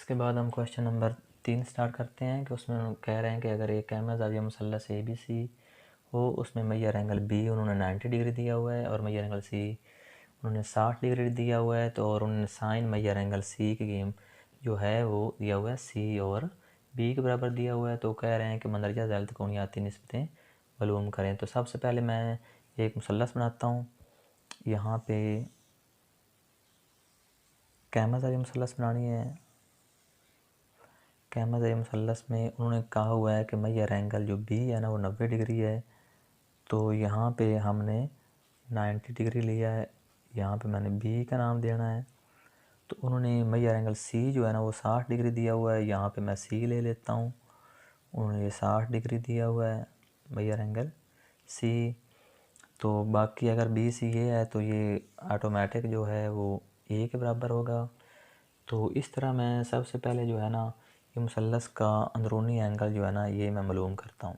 इसके बाद हम क्वेश्चन नंबर 3 स्टार्ट करते हैं कि उसमें कह रहे हैं कि अगर एक कैमरा ज़ाविया मुसल्लस ABC हो, उसमें मैयर एंगल B उन्होंने 90 डिग्री दिया हुआ है और मैयर एंगल C उन्होंने 60 डिग्री दिया हुआ है, तो और उन्होंने साइन मैयर एंगल C की गेम जो है वो दिया हुआ है C और B के बराबर दिया हुआ है। तो कह रहे हैं कि मंदरजा ज़ैल त्रिकोणियाती निस्बतें मालूम करें। तो सबसे पहले मैं एक मुसल्लस बनाता हूँ। यहाँ पे कैमरा ज़ाविया मुसल्लस बनानी है। कैमरा ज़ाविया मुसल्लस में उन्होंने कहा हुआ है कि मैयर एंगल जो B है ना वो 90 डिग्री है। तो यहाँ पे हमने 90 डिग्री लिया है, यहाँ पे मैंने B का नाम देना है। तो उन्होंने मैयर एंगल C जो है ना वो 60 डिग्री दिया हुआ है, यहाँ पे मैं C ले लेता हूँ। उन्होंने ये 60 डिग्री दिया हुआ है मैयर एंगल C। तो बाकी अगर BC ये है तो ये ऑटोमेटिक जो है वो A के बराबर होगा। तो इस तरह मैं सबसे पहले जो है ना ये मुसल्लस का अंदरूनी एंगल जो है ना ये मैं मालूम करता हूँ।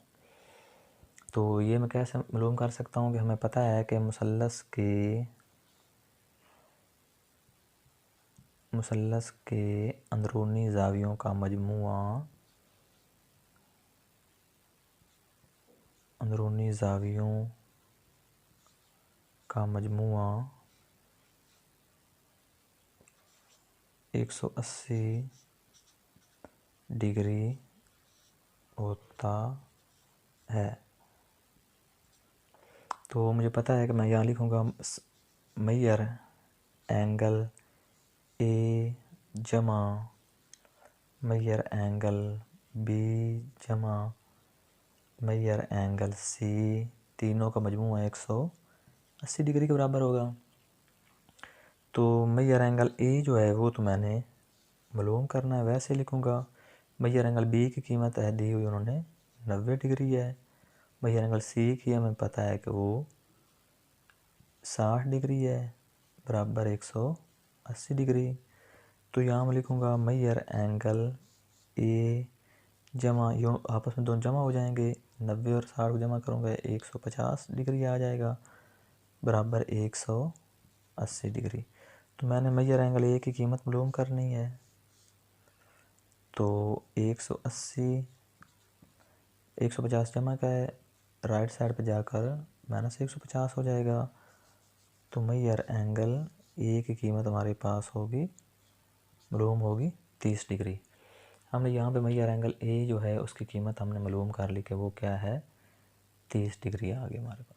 तो ये मैं कैसे मालूम कर सकता हूँ कि हमें पता है कि मुसल्लस के अंदरूनी ज़ावियों का मजमुआ अंदरूनी ज़ावियों का मजमुआ 180 डिग्री होता है। तो मुझे पता है कि मैं यहाँ लिखूँगा मैयर एंगल A जमा मैयर एंगल B जमा मैयर एंगल C, तीनों का मजमूआ 180 डिग्री के बराबर होगा। तो मैयर एंगल A जो है वो तो मैंने मालूम करना है, वैसे लिखूँगा। मैयर एंगल B की कीमत है दी हुई उन्होंने 90 डिग्री है। मैयर एंगल C की हमें पता है कि वो 60 डिग्री है बराबर 180 डिग्री। तो यहाँ मैं लिखूँगा मैयर एंगल A जमा, यो आपस में दोनों जमा हो जाएंगे, 90 और 60 को जमा करूँगा 150 डिग्री आ जाएगा बराबर 180 डिग्री। तो मैंने मैयर एंगल A की कीमत मालूम करनी है। तो 180 150 जमा का है, राइट साइड पे जाकर -150 हो जाएगा। तो मैयर एंगल A की कीमत हमारे पास होगी मालूम होगी 30 डिग्री। हमने यहाँ पे मैयर एंगल A जो है उसकी कीमत हमने मालूम कर ली कि वो क्या है 30 डिग्री आ गई हमारे पास,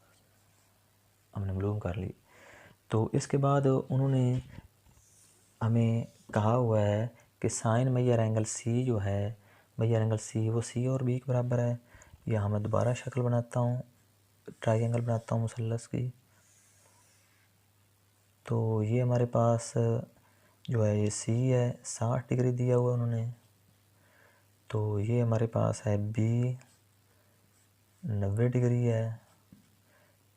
हमने मालूम कर ली। तो इसके बाद उन्होंने हमें कहा हुआ है कि साइन मैयर एंगल C जो है मैयर एंगल C वो C और B के बराबर है। यहाँ मैं दोबारा शक्ल बनाता हूँ, ट्रायंगल बनाता हूँ मुसल्लस की। तो ये हमारे पास जो है ये C है, 60 डिग्री दिया हुआ उन्होंने। तो ये हमारे पास है B 90 डिग्री है।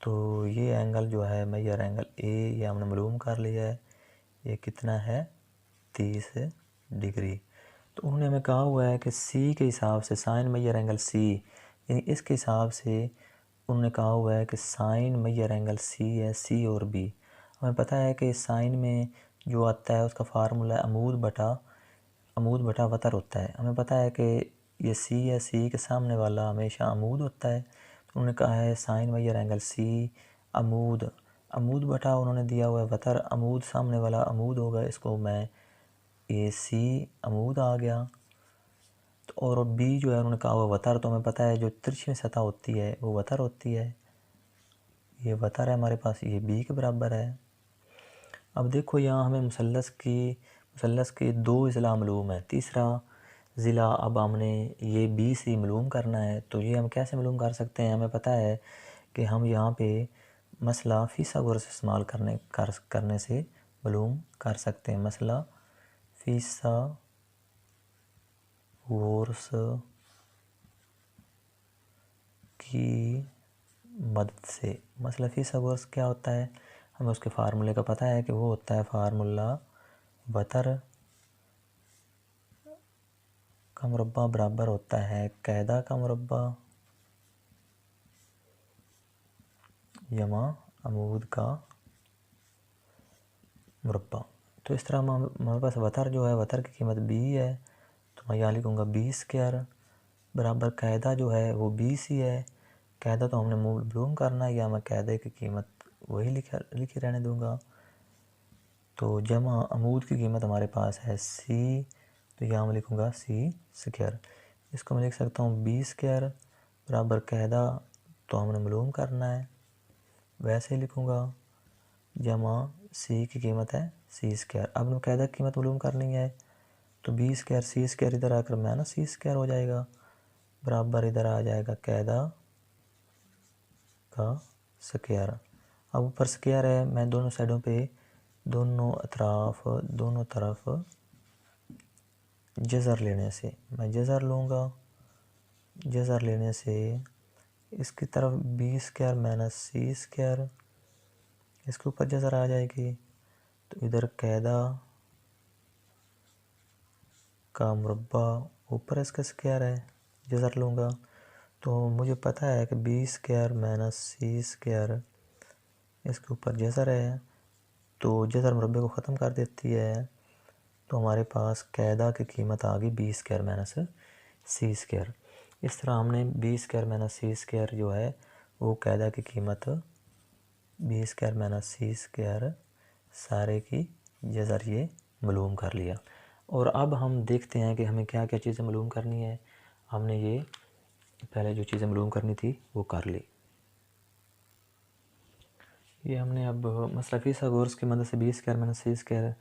तो ये एंगल जो है मैयर एंगल A ये हमने मालूम कर लिया है, ये कितना है 30 डिग्री। तो उन्होंने हमें कहा हुआ है कि C के हिसाब से साइन मैयर एंगल C यानी इसके हिसाब से उन्होंने कहा हुआ है कि साइन मैयर एंगल C है C और B। हमें पता है कि साइन में जो आता है उसका फार्मूला अमूद बटा वतर होता है। हमें पता है कि ये C है, C के सामने वाला हमेशा अमूद होता है। तो उन्होंने कहा है साइन मैयर एंगल C अमूद बटा उन्होंने दिया हुआ है वतर, अमूद सामने वाला अमूद होगा, इसको मैं ये C अमूद आ गया। तो और B जो है उन्होंने कहा हुआ वतर, तो हमें पता है जो तिरछी सतह होती है वो वतर होती है, ये वतर है हमारे पास, ये B के बराबर है। अब देखो यहाँ हमें मुसल्लस के दो ज़िला मालूम है, तीसरा ज़िला अब हमने ये BC मालूम करना है। तो ये हम कैसे मालूम कर सकते हैं, हमें पता है कि हम यहाँ पे मसला फिसागोरस इस्तेमाल करने से मालूम कर सकते हैं। मसला फिसागोरस की मदद से, मसला फिसागोरस क्या होता है, हमें उसके फार्मूले का पता है कि वो होता है फार्मूला वतर का मुरब्बा बराबर होता है कायदा का मुरब्बा यमा अमूद का मुरब्बा। तो इस तरह हमारे पास वतर जो है, वतर की कीमत b है, तो मैं यहाँ लिखूँगा b² बराबर कायदा जो है वो b ही है। कायदा तो हमने मालूम करना है, या मैं कायदे की कीमत वही लिखी रहने दूँगा। तो जमा अमूद की कीमत हमारे पास है c, तो यहाँ मैं लिखूँगा c²। इसको मैं लिख सकता हूँ b² बराबर कायदा तो हमने मालूम करना है, वैसे ही लिखूँगा, जमा c की कीमत है c²। अब मैं कायदा की कीमत मालूम करनी है, तो b² c² इधर आकर -c² हो जाएगा, बराबर इधर आ जाएगा कायदा का स्क्वायर। अब ऊपर स्क्वायर है, मैं दोनों साइडों पे दोनों तरफ जज़र लेने से, मैं जज़र लूँगा, जज़र लेने से इसकी तरफ b² - c², इसके ऊपर जज़र आ जाएगी, तो इधर कायदा का मुरब्बा, ऊपर इसका स्क्वायर है, जज़र लूँगा, तो मुझे पता है कि b² - c², इसके ऊपर जज़र है, तो जज़र मुरब्बे को ख़त्म कर देती है, तो हमारे पास कायदा की कीमत आ गई b² - c²। इस तरह हमने b² - c² जो है वो कायदा की कीमत b² - c² सारे की जज़र ये मालूम कर लिया। और अब हम देखते हैं कि हमें क्या क्या चीज़ें मालूम करनी है। हमने ये पहले जो चीज़ें मालूम करनी थी वो कर ली। ये हमने अब मसला फिसागोरस की मदद से b² - c²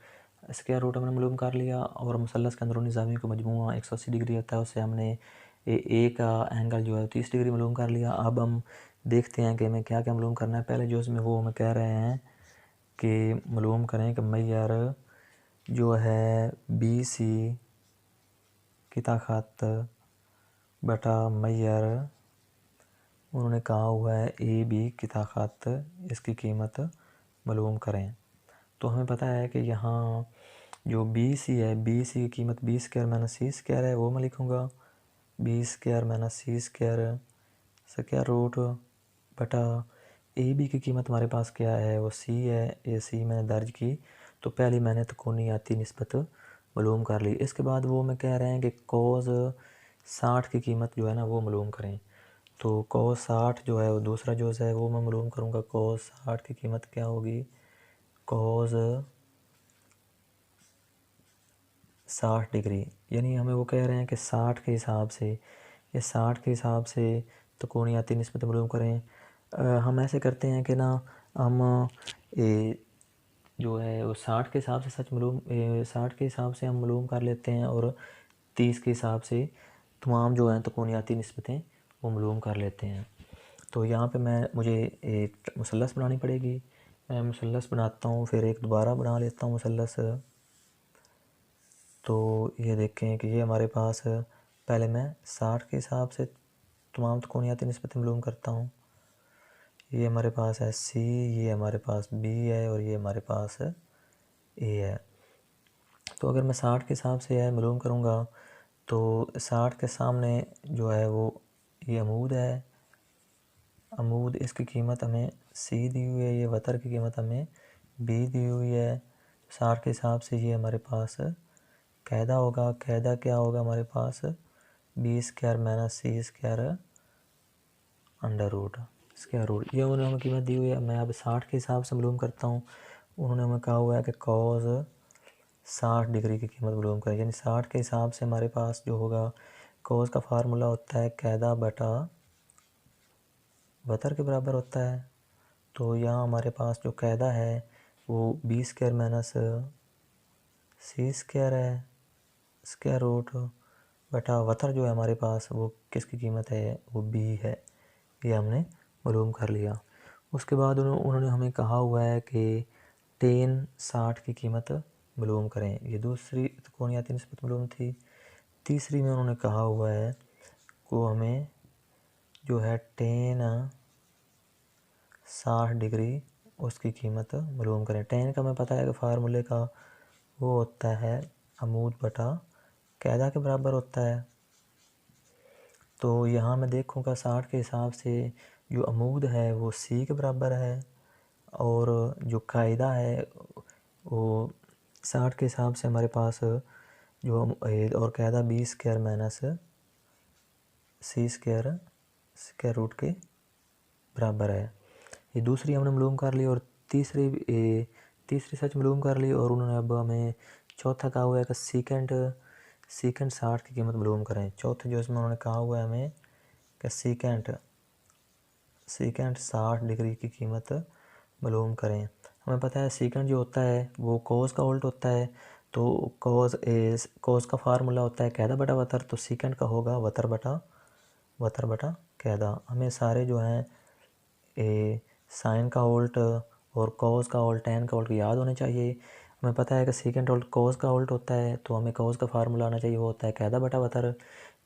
स्क्वायर रूट हमने मालूम कर लिया, और मुसल्लस के अंदरूनी ज़ावियों का मजमूआ 180 डिग्री होता है, उससे हमने ए का एंगल जो है 30 डिग्री मालूम कर लिया। अब हम देखते हैं कि हमें क्या क्या मालूम करना है। पहले जो इसमें वो हमें कह रहे हैं कि मालूम करें कि मैयर जो है BC की ताकत बटा मैयर उन्होंने कहा हुआ है AB की ताकत, इसकी कीमत मालूम करें। तो हमें पता है कि यहाँ जो BC है, BC की कीमत b² - c² है, वो मैं लिखूँगा b² - c² स्क्वायर रूट बटा AB की कीमत हमारे पास क्या है, वो C है, ये C मैंने दर्ज की, तो पहली मैंने तकोनियाती निस्बत मालूम कर ली। इसके बाद वो मैं कह रहे हैं कि cos 60 की कीमत जो है ना वो मालूम करें। तो cos 60 जो है वो दूसरा जोज़ है, वो मैं मालूम करूँगा। cos 60 की कीमत क्या होगी, cos 60 डिग्री, यानी हमें वो कह रहे हैं कि 60 के हिसाब से, ये 60 के हिसाब से तकोनियाती निस्बत मालूम करें। हम ऐसे करते हैं कि ना हम जो है वो 60 के हिसाब से 60 के हिसाब से हम मालूम कर लेते हैं, और 30 के हिसाब से तमाम जो हैं तकोनियाती निस्बतें वो मालूम कर लेते हैं। तो यहाँ पे मुझे एक मुसल्लस बनानी पड़ेगी। मैं मुसल्लस बनाता हूँ, फिर एक दोबारा बना लेता हूँ मुसल्लस। तो ये देखें कि ये हमारे पास, पहले मैं 60 के हिसाब से तमाम तकोनियाती निस्बतें मालूम करता हूँ। ये हमारे पास है C, ये हमारे पास B है, और ये हमारे पास A है। तो अगर मैं 60 के हिसाब से यह मालूम करूँगा, तो 60 के सामने जो है वो ये अमूद है, अमूद इसकी कीमत हमें C दी हुई है, ये वतर की कीमत हमें B दी हुई है। 60 के हिसाब से ये हमारे पास कायदा होगा। कायदा क्या होगा हमारे पास, b² - c² under root square root, ये उन्होंने हमें कीमत दी हुई है। मैं अब 60 के हिसाब से मालूम करता हूँ। उन्होंने हमें कहा हुआ है कि cos 60 डिग्री की कीमत मालूम करें, यानी 60 के हिसाब से हमारे पास जो होगा, cos का फार्मूला होता है कायदा बटा वतर के बराबर होता है। तो यहाँ हमारे पास जो कायदा है वो b² - c² है, स्क्वायर रूट बटा वतर जो है हमारे पास वो किसकी कीमत है, वो b है। ये हमने मालूम कर लिया। उसके बाद उन्होंने हमें कहा हुआ है कि tan 60 की कीमत मालूम करें। ये दूसरी तकोनियाती निस्बत मालूम थी। तीसरी में उन्होंने कहा हुआ है को हमें जो है tan 60 डिग्री उसकी कीमत मालूम करें। tan का हमें पता है कि फार्मूले का वो होता है अमूद बटा कायदा के बराबर होता है। तो यहाँ मैं देखूँगा 60 के हिसाब से जो अमूद है वो C के बराबर है, और जो कायदा है वो 60 के हिसाब से हमारे पास जो और कायदा बी स्क्वायर माइनस सी स्क्वायर रूट के बराबर है। ये दूसरी हमने मालूम कर ली और तीसरी सच मालूम कर ली। और उन्होंने अब हमें चौथा कहा हुआ है कि सीकेंट 60 की कीमत मालूम करें। चौथे जो इसमें उन्होंने कहा हुआ है हमें कि सीकेंट 60 डिग्री की कीमत मालूम करें। हमें पता है सीकेंट जो होता है वो कोस का उल्ट होता है, तो कोस का फार्मूला होता है कायदा बटा वतर, तो सीकेंट का होगा वतर बटा कायदा। हमें सारे जो हैं साइन का उल्ट और कोस का उल्ट टेन का उल्ट याद होने चाहिए। हमें पता है कि सीकेंट उल्ट कोस का उल्ट होता है, तो हमें कोस का फार्मूला आना चाहिए, वो होता है कायदा बटा वतर।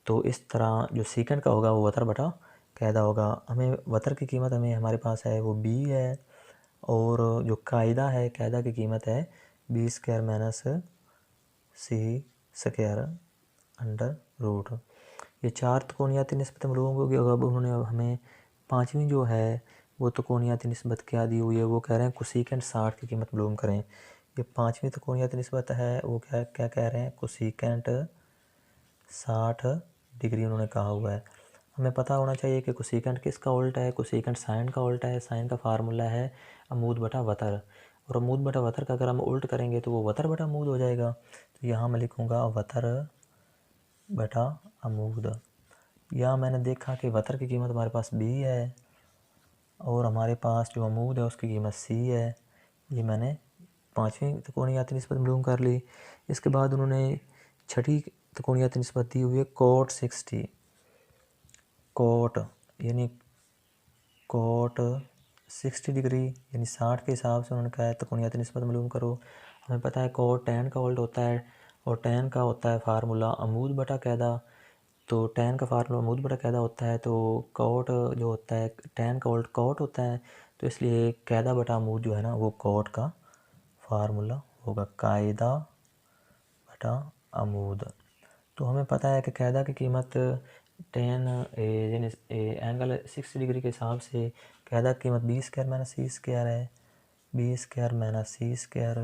तो इस तरह जो सीकेंट का होगा वो वतर बटा कायदा होगा। हमें वतर की कीमत हमारे पास है वो बी है, और जो कायदा है कायदा की कीमत है बी स्क्वायर माइनस सी स्क्वायर अंडर रूट। ये 4 त्रिकोणीयती निस्बत मालूम होगी। अब उन्होंने हमें पाँचवीं जो है वो त्रिकोणीयती निस्बत क्या दी हुई है, वो कह रहे हैं कोसेकेंट 60 की कीमत मालूम करें। ये पाँचवीं त्रिकोणीयती निस्बत है, वो क्या क्या कह रहे हैं, कोसेकेंट 60 डिग्री उन्होंने कहा हुआ है। हमें पता होना चाहिए कि कोसेकेंट किसका उल्टा है, कोसेकेंट साइन का उल्टा है। साइन का फार्मूला है अमूद बटा वतर, और अमूद बटा वतर का अगर हम उल्ट करेंगे तो वो वतर बटा अमूद हो जाएगा। तो यहाँ मैं लिखूँगा वतर बटा अमूद। यहाँ मैंने देखा कि वतर की कीमत हमारे पास बी है और हमारे पास जो अमूद है उसकी कीमत सी है। ये मैंने पाँचवीं त्रिकोणीयती निस्बत मालूम कर ली। इसके बाद उन्होंने छठी त्रिकोणीयती निस्बत दी हुई है कोट 60, कोट यानी कोट 60 डिग्री यानी 60 के हिसाब से उन्होंने कहा है त्रिकोणीयती निस्बत मालूम करो। हमें पता है कोट टेन का उल्ट होता है, और टेन का होता है फार्मूला अमूद बटा कायदा। तो टेन का फार्मूला अमूद बटा कायदा होता है, तो कोट जो होता है टेन का उल्ट कोट होता है, तो इसलिए कायदा बटा अमूद जो है ना वो कोट का फार्मूला होगा, कायदा बटा अमूद। तो हमें पता है कि कायदा की कीमत टेन यानी एंगल 60 डिग्री के हिसाब से कायदा की कीमत बी स्क्वायर माइनस सी स्क्वायर है, बी स्क्वायर माइनस सी स्क्वायर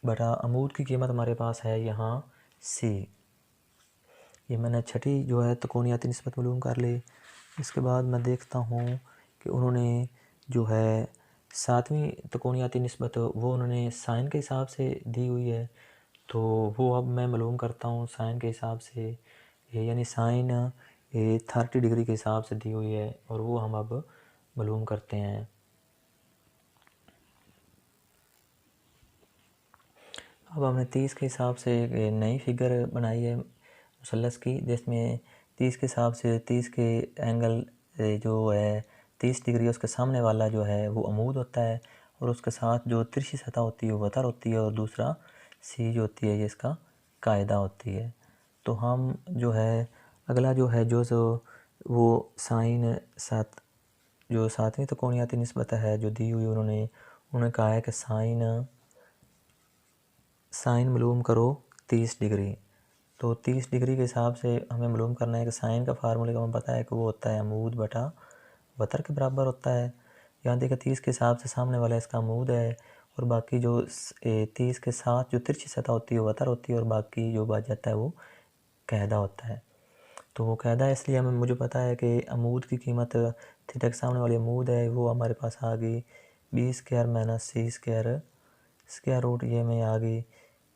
बटा अमूद की कीमत हमारे पास है यहाँ सी। ये मैंने छठी जो है त्रिकोणीयती निस्बत मालूम कर ली। इसके बाद मैं देखता हूँ कि उन्होंने जो है सातवीं त्रिकोणीयती निस्बत वो उन्होंने साइन के हिसाब से दी हुई है, तो वो अब मैं मालूम करता हूँ साइन के हिसाब से। यानी साइन 30 डिग्री के हिसाब से दी हुई है, और वो हम अब मालूम करते हैं। अब हमने 30 के हिसाब से एक नई फिगर बनाई है मुसल्लस की, जिसमें 30 के हिसाब से 30 के एंगल जो है 30 डिग्री उसके सामने वाला जो है वो अमूद होता है, और उसके साथ जो तिरछी सतह होती है वो वतर होती है, और दूसरा सी जो होती है ये इसका कायदा होती है। तो हम जो है अगला जो है जो वो साइन जो सातवीं त्रिकोणीयती निस्बत है जो दी हुई उन्होंने कहा है कि साइन मालूम करो 30 डिग्री। तो 30 डिग्री के हिसाब से हमें मालूम करना है कि साइन का फार्मूले का हमें पता है कि वो होता है अमूद बटा वतर के बराबर होता है। यहाँ देखिए 30 के हिसाब से सामने वाला इसका अमूद है, और बाकी जो 30 के साथ जो तिरछी सतह होती है वो वतर होती है, और बाकी जो बच जाता है वो कायदा होता है। तो वो कायदा है, इसलिए मुझे पता है कि अमूद की कीमत थीटा के सामने वाली अमूद है वो हमारे पास आ गई बी स्क्वायर माइनस सी स्क्वायर रूट। ये में आ गई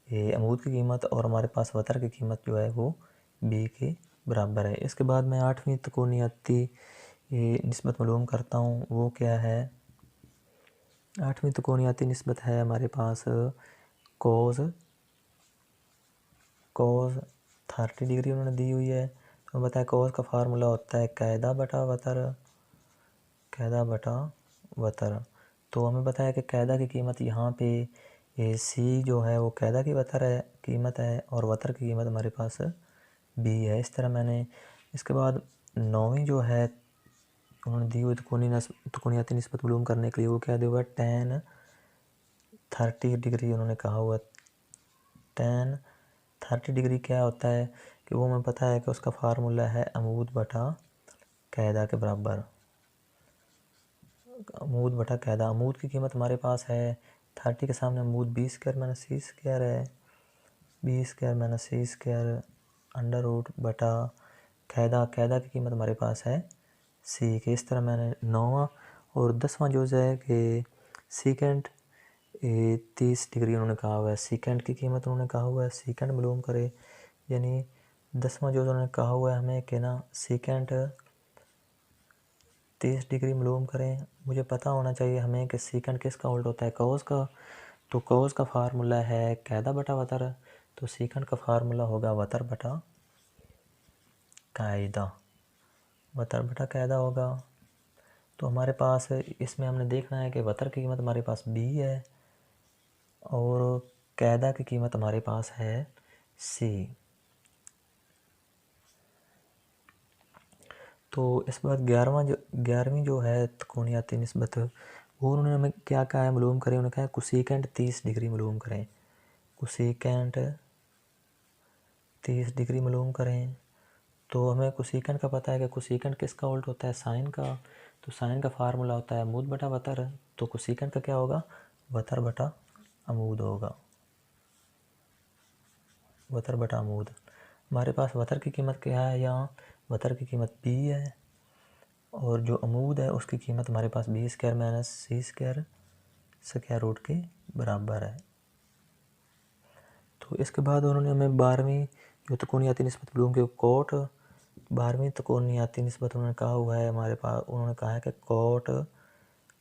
ये अमूद की कीमत, और हमारे पास वतर की कीमत जो है वो बी के बराबर है। इसके बाद मैं आठवीं त्रिकोणीयती निस्बत मालूम करता हूँ, वो क्या है। आठवीं त्रिकोणीयती निस्बत है हमारे पास कोस 30 डिग्री उन्होंने दी हुई है। तो बताया कोस का फार्मूला होता है कायदा बटा वतर। तो हमें पता है कि कायदा की कीमत यहाँ पे ये सी जो है वो कायदा की कीमत है, और वतर की कीमत हमारे पास बी है। इस तरह मैंने इसके बाद नौवीं जो है उन्होंने दी हुई त्रिकोणीयती निस्बत मालूम करने के लिए वो क्या दिया हुआ है टेन 30 डिग्री उन्होंने कहा हुआ। टेन 30 डिग्री क्या होता है कि वो हमें पता है कि उसका फार्मूला है अमूद बटा कायदा के बराबर, अमूद बटा कायदा। अमूद की कीमत हमारे पास है 30 के सामने अमूद बी स्क्वायर माइनस सी स्क्वायर है, बी स्क्वायर माइनस सी स्क्वायर अंडर रूट बटा कायदा की कीमत हमारे पास है सी के। इस तरह मैंने 9वां और 10वां जो है कि सीकेंड 30 डिग्री उन्होंने कहा हुआ है, सीकेंड की कीमत उन्होंने कहा हुआ है, सीकेंड मालूम करे, यानी 10वां जो उन्होंने कहा हुआ है हमें कि ना सीकेंड 30 डिग्री मालूम करें। मुझे पता होना चाहिए हमें कि सीकेंड किसका उल्ट होता है, कॉस का। तो कॉस का फार्मूला है कायदा बटा वतर, तो सीकेंड का फार्मूला होगा वतर बटा कायदा, वतर बटा कायदा होगा। तो हमारे पास इसमें हमने देखना है कि वतर की कीमत हमारे पास बी है और कायदा की कीमत हमारे पास है सी। तो इस बार 11वीं जो है त्रिकोणीय निस्बत, वो उन्होंने हमें क्या कहा है मालूम करें। उन्होंने कहा है कोसेकेंट 30 डिग्री मालूम करें, कोसेकेंट 30 डिग्री मालूम करें। तो हमें कोसेकेंट का पता है कि कोसेकेंट किसका उल्ट होता है, साइन का। तो साइन का फार्मूला होता है अमूद बटा वतर, तो कोसेकेंट का क्या होगा, वतर बटा अमूद होगा, वतर बटा अमूद। हमारे पास वतर की कीमत क्या है, यहाँ वतर की कीमत बी है और जो अमूद है उसकी कीमत हमारे पास बी स्क्वायर माइनस सी स्क्वायर स्क्वायर रूट के बराबर है। तो इसके बाद उन्होंने हमें 12वीं जो त्रिकोणीय निस्बत मालूम की कोट, 12वीं त्रिकोणीय निस्बत उन्होंने कहा हुआ है हमारे पास, उन्होंने कहा है कि कोट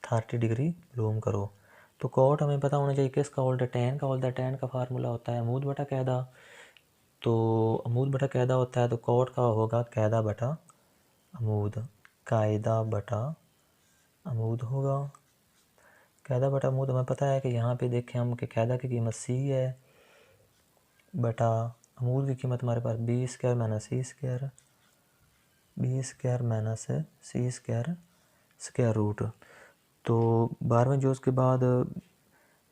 30 डिग्री मालूम करो। तो कोट हमें पता होना चाहिए किसका उल्टा, टेन का उल्टा, टेन का फार्मूला होता है अमूद बटा कायदा। तो अमूद बटा कायदा होता है तो कोट का होगा कायदा बटा अमूद, कायदा बटा अमूद होगा। कायदा बटा अमूद हमें पता है कि यहाँ पे देखें हम कि कायदा की कीमत सी है बटा अमूद की कीमत हमारे पास बी स्क्वायर माइनस सी स्क्वायर, बी स्क्वायर माइनस सी स्क्वायर स्क्वायर रूट। तो 12वें जोज के बाद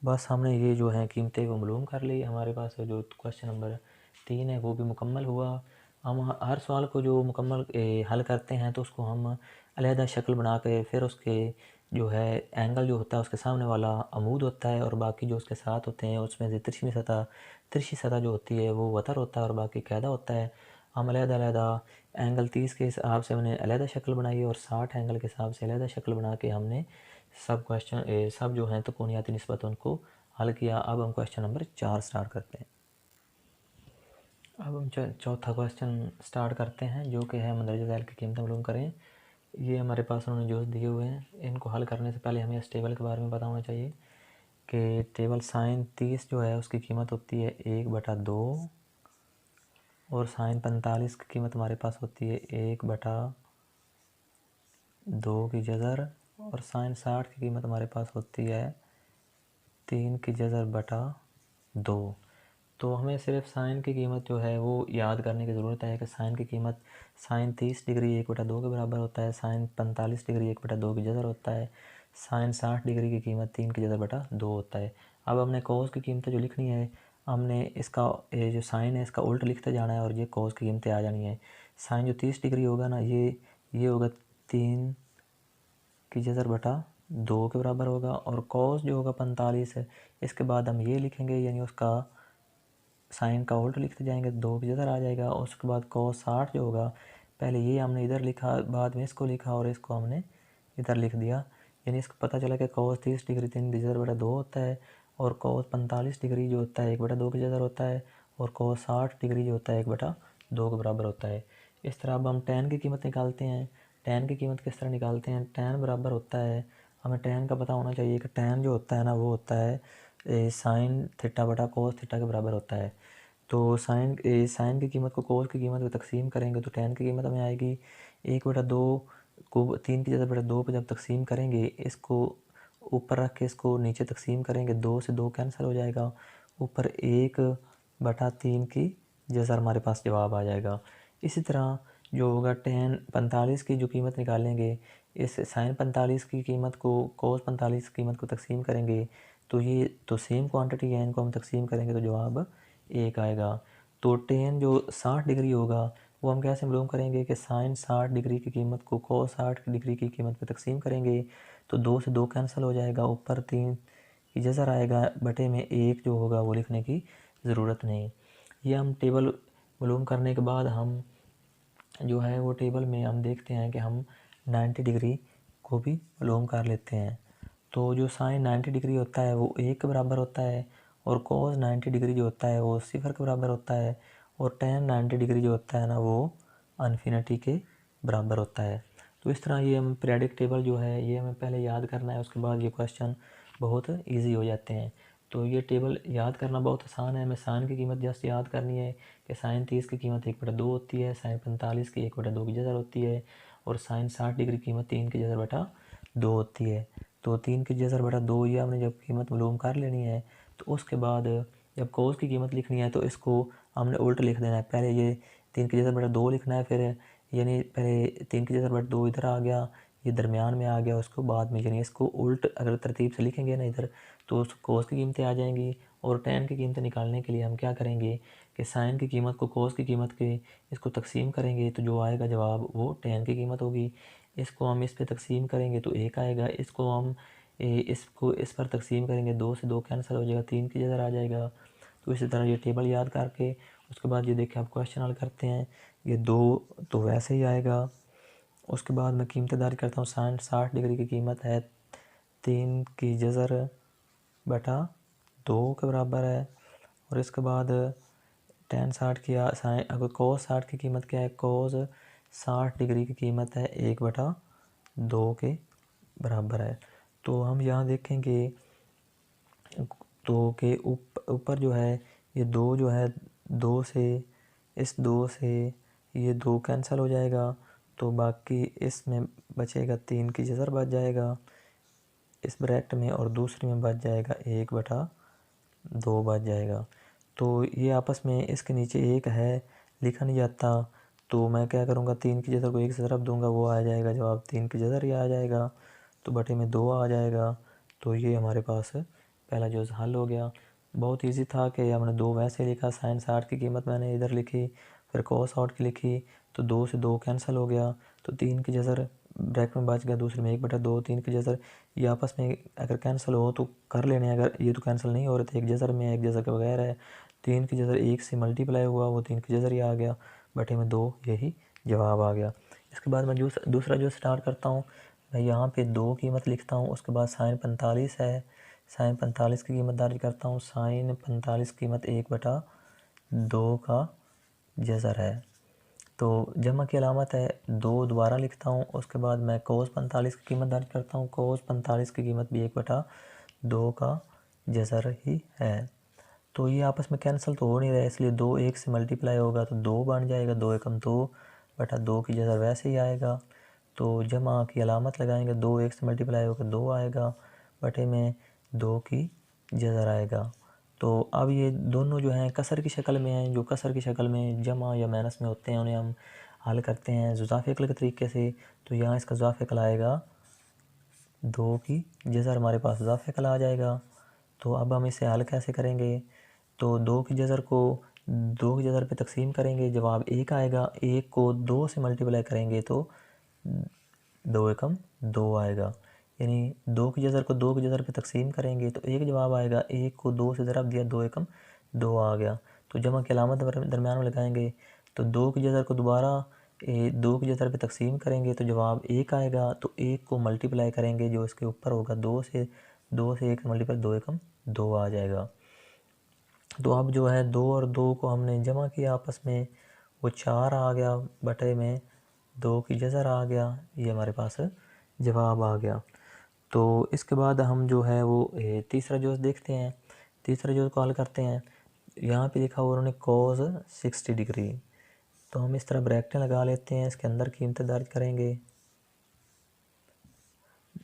बस हमने ये जो है कीमतें वो मालूम कर ली। हमारे पास जो क्वेश्चन नंबर 3 है वो भी मुकम्मल हुआ। हम हर सवाल को जो मुकम्मल हल करते हैं तो उसको हम अलहदा शक्ल बना के फिर उसके जो है एंगल जो होता है उसके सामने वाला अमूद होता है और बाकी जो उसके साथ होते हैं उसमें से तिरछी सतह जो होती है वो वतर होता है और बाकी कायदा होता है। हम अलहदा एंगल 30 के हिसाब से हमने अलहदा शक्ल बनाई और 60 एंगल के हिसाब से अलहदा शक्ल बना के हमने सब जो हैं त्रिकोणीय निस्बत उनको हल किया। अब हम क्वेश्चन नंबर 4 स्टार्ट करते हैं। अब हम चौथा क्वेश्चन स्टार्ट करते हैं जो कि है मंदरजा ज़ैल की कीमतें मालूम करें। ये हमारे पास उन्होंने जो दिए हुए हैं, इनको हल करने से पहले हमें इस टेबल के बारे में पता होना चाहिए कि टेबल साइन 30 जो है उसकी कीमत होती है 1/2 और साइन 45 की कीमत हमारे पास होती है 1/2 की जज़र और साइन 60 की कीमत हमारे पास होती है 3 की जज़र बटा 2। तो हमें सिर्फ साइन की कीमत जो है वो याद करने की ज़रूरत है कि साइन की कीमत साइन 30 डिग्री 1/2 के बराबर होता है, साइन 45 डिग्री 1/2 की जज़र होता है, साइन 60 डिग्री की कीमत 3 की जज़र बटा 2 होता है। अब हमने कोस की कीमतें जो लिखनी है, हमने इसका ये जो साइन है इसका उल्ट लिखते जाना है और ये कोस की कीमतें आ जानी है। साइन जो 30 डिग्री होगा ना ये होगा 3 की जज़र बटा 2 के बराबर होगा और कॉस जो होगा 45 है, इसके बाद हम ये लिखेंगे यानी उसका साइन का उल्ट लिखते जाएंगे, 2 की जगह आ जाएगा। और उसके बाद cos 60 जो होगा, पहले ये हमने इधर लिखा, बाद में इसको लिखा और इसको हमने इधर लिख दिया। यानी इसको पता चला कि cos 30 डिग्री 3 की जगह बटा 2 होता है और cos 45 डिग्री जो होता है 1/2 की जगह होता है और cos 60 डिग्री जो होता है 1/2 के बराबर होता है। इस तरह अब हम tan की कीमत निकालते हैं। tan की कीमत किस तरह निकालते हैं, tan बराबर होता है, हमें tan का पता होना चाहिए कि tan जो होता है ना वो होता है साइन थीटा बटा कोस थीटा के बराबर होता है। तो साइन की कीमत को कोस की कीमत में तकसीम करेंगे तो tan की कीमत हमें आएगी 1/2 को 3 की जगह बटा 2 पर जब तकसीम करेंगे, इसको ऊपर रख के इसको नीचे तकसीम करेंगे, 2 से 2 कैंसिल हो जाएगा, ऊपर 1/3 की जैसा हमारे पास जवाब आ जाएगा। इसी तरह जो होगा tan 45 की जो कीमत निकालेंगे, इस साइन 45 की कीमत को कोस 45 की कीमत को तकसीम करेंगे तो ये तो सेम क्वांटिटी है, इनको हम तकसीम करेंगे तो जवाब 1 आएगा। तो tan जो 60 डिग्री होगा वो हम कैसे मालूम करेंगे कि साइन 60 डिग्री की कीमत को कोस 60 डिग्री की कीमत पे तकसीम करेंगे तो 2 से 2 कैंसिल हो जाएगा, ऊपर 3 की जज़र आएगा, बटे में 1 जो होगा वो लिखने की ज़रूरत नहीं। ये हम टेबल मालूम करने के बाद हम जो है वो टेबल में हम देखते हैं कि हम 90 डिग्री को भी मालूम कर लेते हैं। तो जो साइन 90 डिग्री होता है वो 1 के बराबर होता है, और कोस 90 डिग्री जो होता है वो 0 के बराबर होता है, और टेन 90 डिग्री जो होता है ना वो इन्फिनिटी के बराबर होता है। तो इस तरह ये हम पीरियडिक टेबल जो है ये हमें पहले याद करना है, उसके बाद ये क्वेश्चन बहुत ईजी हो जाते हैं। तो ये टेबल याद करना बहुत आसान है। हमें साइन की कीमत जस्ट याद करनी है कि साइन 30 की कीमत 1/2 होती है, साइन 45 की 1/2 की जज़र होती है, और साइन 60 डिग्री कीमत 3 की जज़र बटा 2 होती है। तो 3 की जज़र बटा 2 ये हमने जब कीमत मालूम कर लेनी है, तो उसके बाद जब कोस की कीमत लिखनी है तो इसको हमने उल्ट लिख देना है। पहले ये 3 की जज़र बटा 2 लिखना है, फिर यानी पहले 3 की जज़र बटा 2 इधर आ गया, ये दरमियान में आ गया, उसको बाद में यानी इसको उल्ट अगर तरतीब से लिखेंगे ना इधर, तो उस कोस की कीमतें आ जाएंगी। और टेन की कीमतें निकालने के लिए हम क्या करेंगे कि साइन की कीमत को कोस की कीमत के इसको तकसीम करेंगे, तो जो आएगा जवाब वो टेन की कीमत होगी। इसको हम इस पे तकसीम करेंगे तो 1 आएगा, इसको हम इसको इस पर तकसीम करेंगे, 2 से 2 कैंसिल हो जाएगा, 3 की जगह आ जाएगा। तो इसी तरह ये टेबल याद करके उसके बाद ये देखिए आप क्वेश्चन हल करते हैं, ये 2 तो वैसे ही आएगा। उसके बाद मैं कीमतें दर्ज करता हूँ। साइन 60 डिग्री की कीमत है 3 की जज़र बटा 2 के बराबर है, और इसके बाद टेन 60 की साइन अगर कोस 60 की कीमत क्या है, कोस 60 डिग्री की कीमत है 1/2 के बराबर है। तो हम यहाँ देखेंगे तो के ऊपर जो है ये 2 जो है 2 से इस 2 से ये 2 कैंसिल हो जाएगा, तो बाकी इसमें बचेगा 3 की जज़र बच जाएगा इस ब्रैकेट में, और दूसरी में बच जाएगा 1/2 बच जाएगा। तो ये आपस में इसके नीचे 1 है लिखा नहीं जाता, तो मैं क्या करूँगा 3 की जज़र को 1 से ज़रब दूंगा, वो आ जाएगा जवाब 3 की जज़र ही आ जाएगा, तो बटे में 2 आ जाएगा। तो ये हमारे पास पहला जो हल हो गया। बहुत इजी था कि हमने 2 वैसे लिखा, साइन 60 की कीमत मैंने इधर लिखी, फिर कोस 60 की लिखी, तो 2 से 2 कैंसिल हो गया, तो 3 की जज़र ब्रैकेट में बच गया, दूसरे में 1/2, 3 की जज़र। ये आपस में अगर कैंसिल हो तो कर लेने, अगर ये तो कैंसिल नहीं हो रहे थे, एक जज़र में एक जज़र के बगैर है। 3 की जज़र 1 से मल्टीप्लाई हुआ, वो 3 की जज़र ही आ गया, बटे में 2, यही जवाब आ गया। इसके बाद मैं दूसरा जो स्टार्ट करता हूँ, मैं यहाँ पे 2 कीमत लिखता हूँ, उसके बाद साइन 45 है, साइन 45 की कीमत दर्ज करता हूँ। साइन 45 कीमत 1/2 का जज़र है, तो जमा की अलामत है 2 दोबारा लिखता हूँ। उसके बाद मैं कोस 45 की कीमत दर्ज करता हूँ। कोस 45 की कीमत भी 1/2 का जज़र ही है। तो ये आपस में कैंसिल तो हो नहीं रहा है, इसलिए 2 1 से मल्टीप्लाई होगा तो 2 बन जाएगा, 2 एकम 2/2 की जज़र वैसे ही आएगा। तो जमा की अलामत लगाएंगे, 2 1 से मल्टीप्लाई होकर 2 आएगा, बटे में 2 की जज़र आएगा। तो अब ये दोनों जो हैं कसर की शक्ल में हैं, जो कसर की शक्ल में जमा या माइनस में होते हैं उन्हें हम हल करते हैं ज़ुज़ाफ़ी अक़ल के तरीके से। तो यहाँ इसका ज़ुज़ाफ़ी अक़ल आएगा 2 की जज़र, हमारे पास ज़ुज़ाफ़ी अक़ल आ जाएगा। तो अब हम इसे हल कैसे करेंगे, तो 2 की जज़र को 2 की जज़र पे तकसीम करेंगे, जवाब 1 आएगा। 1 को 2 से मल्टीप्लाई करेंगे तो 2 एकम 2 आएगा, यानी 2 की जज़र को 2 की जज़र पे तकसीम करेंगे तो 1 जवाब आएगा। 1 को 2 से ज़रब दिया, 2 एकम 2 आ गया। तो जमा की अलामत दरमियान में लगाएंगे, तो 2 की जज़र को दोबारा 2 की जज़र पे तकसीम करेंगे तो जवाब 1 आएगा। तो 1 को मल्टीप्लाई करेंगे, जो इसके ऊपर होगा 2 से 1 मल्टीप्लाई 2 एकम 2 आ जाएगा। तो अब जो है 2 और 2 को हमने जमा किया आपस में, वो 4 आ गया, बटे में 2 की जज़र आ गया, ये हमारे पास जवाब आ गया। तो इसके बाद हम जो है वो तीसरा जोड़ देखते हैं, तीसरा जोड़ को हल करते हैं। यहाँ पे लिखा हुआ उन्होंने कोस 60 डिग्री, तो हम इस तरह ब्रैकेटें लगा लेते हैं, इसके अंदर कीमतें दर्ज करेंगे।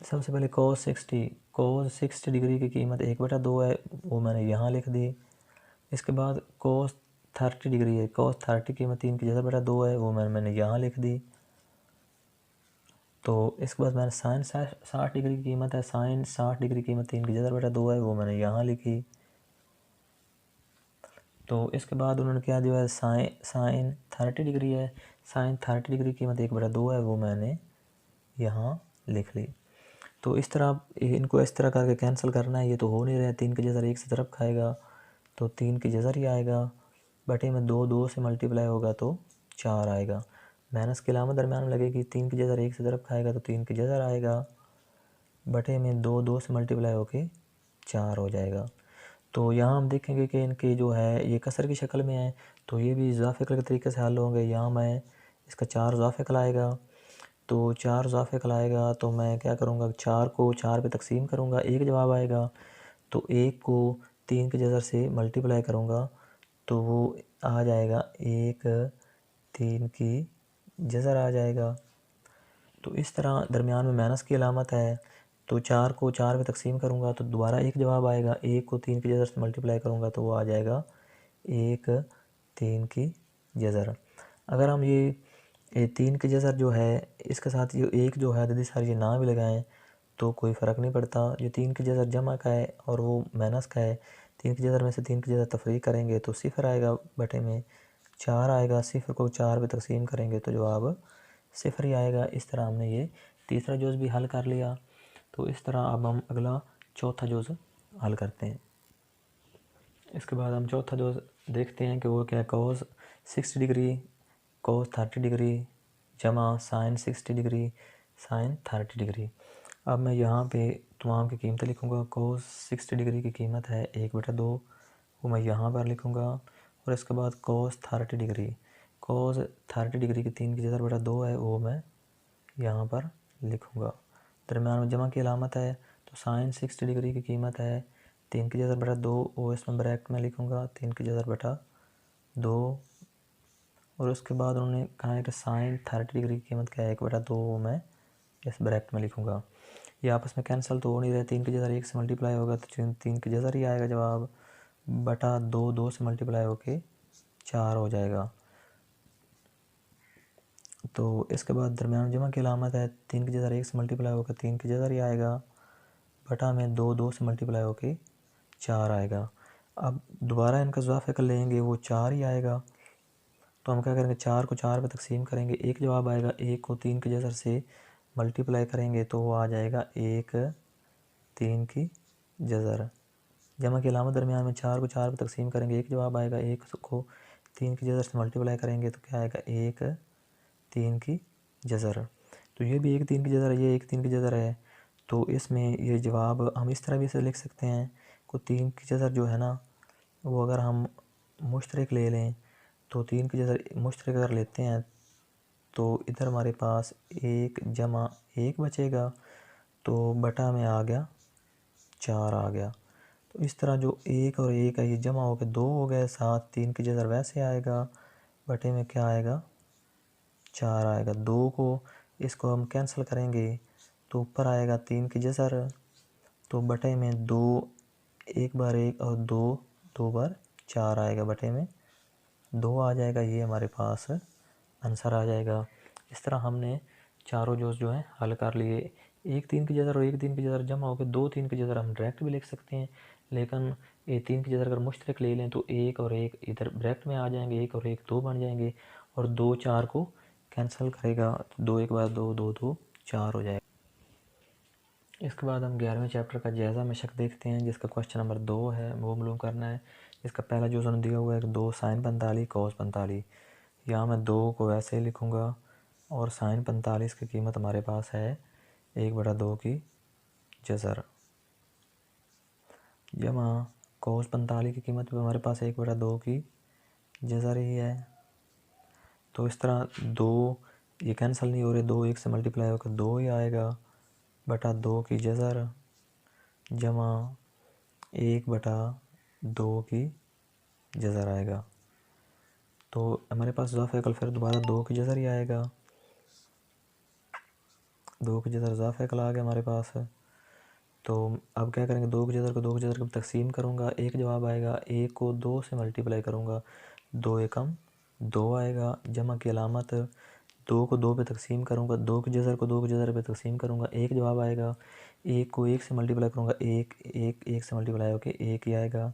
सबसे पहले कोस 60 डिग्री की कीमत 1/2 है, वो मैंने यहाँ लिख दी। इसके बाद कोस 30 डिग्री है, कोस 30 की कीमत 3 की जज़र बटा 2 है, वो मैंने यहाँ लिख दी। तो इसके बाद मैंने साइन 60 डिग्री की कीमत है, साइन 60 डिग्री की कीमत 3 की जज़र बटा 2 है, वो मैंने यहाँ लिखी। तो इसके बाद उन्होंने क्या दिया है, साइन 30 डिग्री है, साइन 30 डिग्री की कीमत 1/2 है, वो मैंने यहाँ लिख ली। तो इस तरह इनको इस तरह करके कैंसिल करना है। ये तो हो नहीं रहा है, 3 की जज़र 1 से तरफ खाएगा तो 3 की जज़र ही आएगा, बटे में 2 2 से मल्टीप्लाई होगा तो 4 आएगा। माइनस की अलामत दरम्यान में लगेगी, 3 की जज़र 1 से तरफ खाएगा तो 3 की जज़र आएगा, बटे में 2 2 से मल्टीप्लाई होके 4 हो जाएगा। तो यहाँ हम देखेंगे कि इनके जो है ये कसर की शक्ल में है, तो ये भी इज़ाफ़े के तरीके से हल होंगे। यहाँ मैं इसका 4 इज़ाफ़े आएगा, तो 4 इज़ाफ़े आएगा तो मैं क्या करूँगा, 4 को 4 पे तकसीम करूँगा, एक जवाब आएगा। तो 1 को 3 की जज़र से मल्टीप्लाई करूँगा तो वो आ जाएगा 1 3 की जज़र आ जाएगा। तो इस तरह दरमियान में माइनस की अलामत है, तो 4 को 4 पे तकसीम करूँगा तो दोबारा एक जवाब आएगा। 1 को 3 की जज़र से मल्टीप्लाई करूँगा तो वो आ जाएगा 1 3 की जज़र। अगर हम ये 3 की जज़र जो है इसके साथ ये 1 जो है दीदी सारी ये ना भी लगाएं तो कोई फ़र्क नहीं पड़ता। ये 3 की जज़र जमा का है और वो माइनस का है, 3 की जज़र में से 3 की जज़र तफरीक करेंगे तो 0 आएगा, बटे में 4 आएगा। 0 को 4 पे तकसीम करेंगे तो जवाब 0 ही आएगा। इस तरह हमने ये तीसरा जुज़ भी हल कर लिया। तो इस तरह अब हम अगला चौथा जुज़ हल करते हैं। इसके बाद हम चौथा जुज़ देखते हैं कि वो क्या है, cos 60 डिग्री cos 30 डिग्री जमा sin 60 डिग्री sin 30 डिग्री। अब मैं यहाँ पे तमाम की कीमतें लिखूँगा। cos 60 डिग्री की कीमत है 1/2, वो मैं यहाँ पर लिखूँगा। और इसके बाद cos 30 डिग्री की 3 की जगह बटा 2 है, वो मैं यहाँ पर लिखूँगा। दरम्यान में जमा की अलामत है, तो sin 60 डिग्री की कीमत है 3 की जगह बटा 2, वो इसमें ब्रैकेट में लिखूँगा 3 की जगह बटा 2। और उसके बाद उन्होंने कहा है कि sin 30 डिग्री की कीमत क्या है 1/2, वो मैं इस ब्रैकेट में लिखूँगा। ये आपस में कैंसिल तो हो नहीं रहे, 3 की जगह 1 से मल्टीप्लाई होगा तो 3 की जगह ही आएगा जवाब, बटा 2 2 से मल्टीप्लाई होके 4 हो जाएगा। तो इसके बाद दरमियान जमा की अलामत है, 3 की जगह 1 से मल्टीप्लाई होकर 3 की जगह ही आएगा, बटा में 2 2 से मल्टीप्लाई होके 4 आएगा। अब दोबारा इनका इजाफे कर लेंगे, वो 4 ही आएगा। तो हम क्या करेंगे, 4 को 4 पे तकसीम करेंगे, एक जवाब आएगा। 1 को 3 की जगह से मल्टीप्लाई करेंगे तो वो आ जाएगा 1 3 की जज़र। जमा की अलामत दरमियान में 4 को 4 पे तकसीम करेंगे, एक जवाब आएगा। 1 को 3 की जज़र से मल्टीप्लाई करेंगे तो क्या आएगा 1 3 की जज़र। तो ये भी 1 3 की जज़र है, ये 1 3 की जज़र है। तो इसमें ये जवाब हम इस तरह भी इसे लिख सकते हैं को 3 की जज़र जो है ना, वो अगर हम मुश्तरक ले लें तो 3 की जज़र मुश्तरक अगर लेते हैं तो इधर हमारे पास 1 जमा 1 बचेगा, तो बटा में आ गया 4 आ गया। तो इस तरह जो 1 और 1 है ये जमा होकर 2 हो गए, साथ 3 की जज़र वैसे आएगा, बटे में क्या आएगा 4 आएगा। 2 को इसको हम कैंसिल करेंगे तो ऊपर आएगा 3 की जज़र, तो बटे में 2 1 बार 1 और 2 2 बार 4 आएगा, बटे में 2 आ जाएगा। ये हमारे पास आंसर आ जाएगा। इस तरह हमने चारों जो हैं हल कर लिए। 1 3 की जगह और 1 3 की जगह जमा होकर 2 3 की जगह हम डायरेक्ट भी लिख सकते हैं, लेकिन ये 3 की जगह अगर मुश्तरक ले लें तो 1 और 1 इधर ब्रैकेट में आ जाएंगे, 1 और 1 2 बन जाएंगे, और 2 4 को कैंसिल करेगा तो 2 1 बार 2 2 2 4 हो जाएगा। इसके बाद हम 11वें चैप्टर का जायज़ा में शक देखते हैं, जिसका क्वेश्चन नंबर 2 है, वो मालूम करना है। इसका पहला जो उन्होंने दिया हुआ है 2 sin 45 cos 45। यहाँ मैं 2 को वैसे ही लिखूँगा और sin 45 की कीमत हमारे पास है 1/2 की जज़र, जमा cos 45 की कीमत भी हमारे पास 1/2 की जज़र ही है। तो इस तरह 2 ये कैंसिल नहीं हो रहे, 2 1 से मल्टीप्लाई होकर 2 ही आएगा, बटा 2 की जज़र, जमा 1/2 की जज़र आएगा। तो हमारे पास इजाफा कल फिर दोबारा 2 की जज़र ही आएगा, 2 की जज़र इजाफा कल आ गया हमारे पास। तो अब क्या करेंगे, 2 की जज़र को 2 की जज़र को तकसीम करूँगा, एक जवाब आएगा। 1 को 2 से मल्टीप्लाई करूँगा, 2 एकम 2 आएगा। जमा की अलामत 2 को 2 पे तकसीम करूँगा, 2 की जज़र को 2 की जज़र पे तकसीम करूँगा, एक जवाब आएगा। 1 को 1 से मल्टीप्लाई करूँगा, 1 1 1 से मल्टीप्लाई होकर 1 ही आएगा।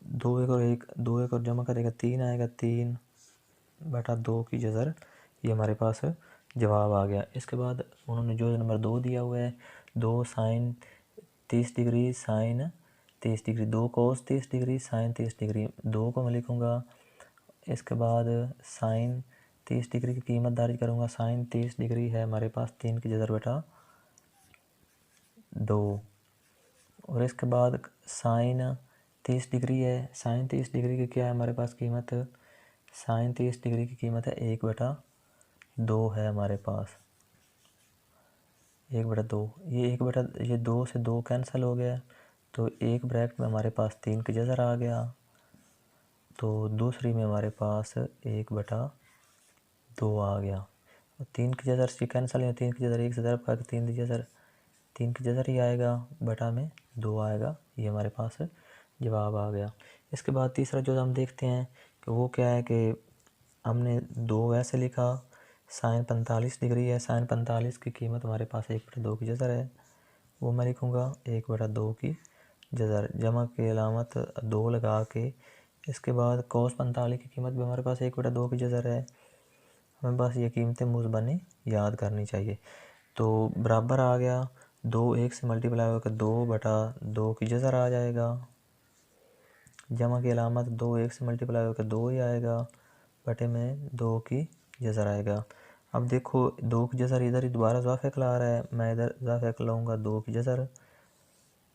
2 1 और जमा करेगा 3 आएगा, 3 बटा 2 की जज़र, ये हमारे पास जवाब आ गया। इसके बाद उन्होंने जो नंबर 2 दिया हुआ है 2 साइन 30 डिग्री साइन 30 डिग्री, 2 कोस 30 डिग्री साइन 30 डिग्री, 2 को मैं लिखूँगा। इसके बाद साइन 30 डिग्री की कीमत दर्ज करूँगा। साइन 30 डिग्री है हमारे पास 3 की जगह बेटा 2। और इसके बाद साइन 30 डिग्री है। साइन 30 डिग्री की क्या है हमारे पास कीमत? साइन 30 डिग्री की कीमत है 1/2 है हमारे पास, 1/2। ये 1/, ये 2 से 2 कैंसिल हो गया, तो एक ब्रैकेट में हमारे पास 3 की जगह आ गया, तो दूसरी में हमारे पास 1/2 आ गया। 3 की जगह से कैंसिल है, 3 की जगह 1 से ज़रब करके 3 की जगह ही आएगा, बटा में 2 आएगा। ये हमारे पास जवाब आ गया। इसके बाद तीसरा जो हम देखते हैं कि वो क्या है कि हमने 2 ऐसे लिखा, साइन 45 डिग्री है। साइन 45 की कीमत हमारे पास 1/2 की जगह है, वो मैं लिखूँगा 1/2 की जगह, जमा की अलामत 2 लगा के। इसके बाद कोस 45 की कीमत भी हमारे पास 1/2 की जगह है। हमें बस ये कीमतें मुज़बनी याद करनी चाहिए। तो बराबर आ गया, 2 1 से मल्टीप्लाई होकर 2/2 की जगह आ जाएगा। जमा की अलामत 2 1 से मल्टीप्लाई होकर 2 ही आएगा, बटे में 2 की जगह आएगा। अब देखो 2 की जगह इधर ही दोबारा इजाफे ला रहा है, मैं इधर इजाफे लाऊंगा 2 की जगह,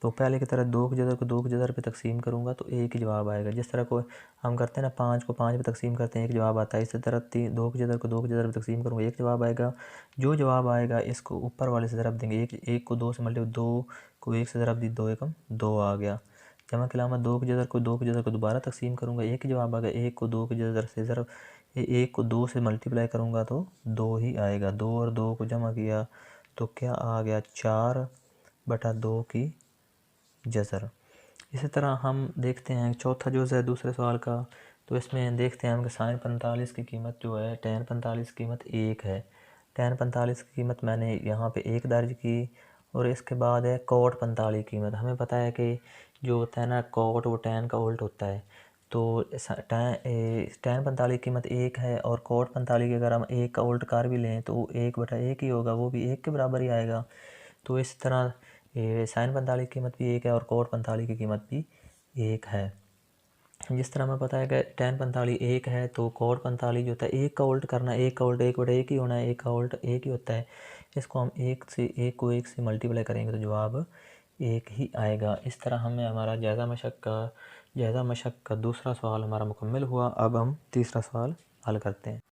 तो पहले की तरह 2 की जगह को 2 की जगह पे तकसीम करूँगा तो एक ही जवाब आएगा। जिस तरह को हम करते हैं ना, 5 को 5 पे तकसीम करते हैं एक जवाब आता है, इसी तरह 2 की जगह को 2 की जगह पे तकसीम करूँगा एक जवाब आएगा। जो जवाब आएगा इसको ऊपर वाले से ज़रब देंगे, एक को 2 से मल्टीप्लाई, 2 को 1 से ज़रब दी, 2 एकम 2 आ गया। जमा की अलामत 2 की जगह को 2 की जगह को दोबारा तकसीम करूँगा, एक ही जवाब आएगा। 1 को 2 की जगह से ज़रब, 1 को 2 से मल्टीप्लाई करूँगा तो 2 ही आएगा। 2 और 2 को जमा किया तो क्या आ गया? 4/2 की जज़र। इसी तरह हम देखते हैं चौथा जुज़ है दूसरे सवाल का, तो इसमें देखते हैं हम कि साइन 45 की कीमत जो है, टैन 45 की कीमत 1 है। टैन 45 की कीमत मैंने यहाँ पे 1 दर्ज की, और इसके बाद है कोट 45 की कीमत। हमें पता है कि जो होता है ना कोट, वो टैन का उल्ट होता है। तो टैन 45 की कीमत 1 है, और कोट 45 की अगर हम 1 का उल्ट कर भी लें तो 1/1 ही होगा, वो भी 1 के बराबर ही आएगा। तो इस तरह साइन 45 की कीमत भी 1 है और कोट 45 की कीमत भी 1 है। जिस तरह हमें पता है कि टैन 45 1 है, तो कोट 45 जो होता है 1 का उल्ट करना, 1 का उल्ट 1/1 ही होना है, 1 का उल्ट 1 ही होता है। इसको हम 1 से मल्टीप्लाई करेंगे तो जवाब 1 ही आएगा। इस तरह हमें हमारा जायज़ा मशक का दूसरा सवाल हमारा मुकम्मल हुआ। अब हम तीसरा सवाल हल करते हैं।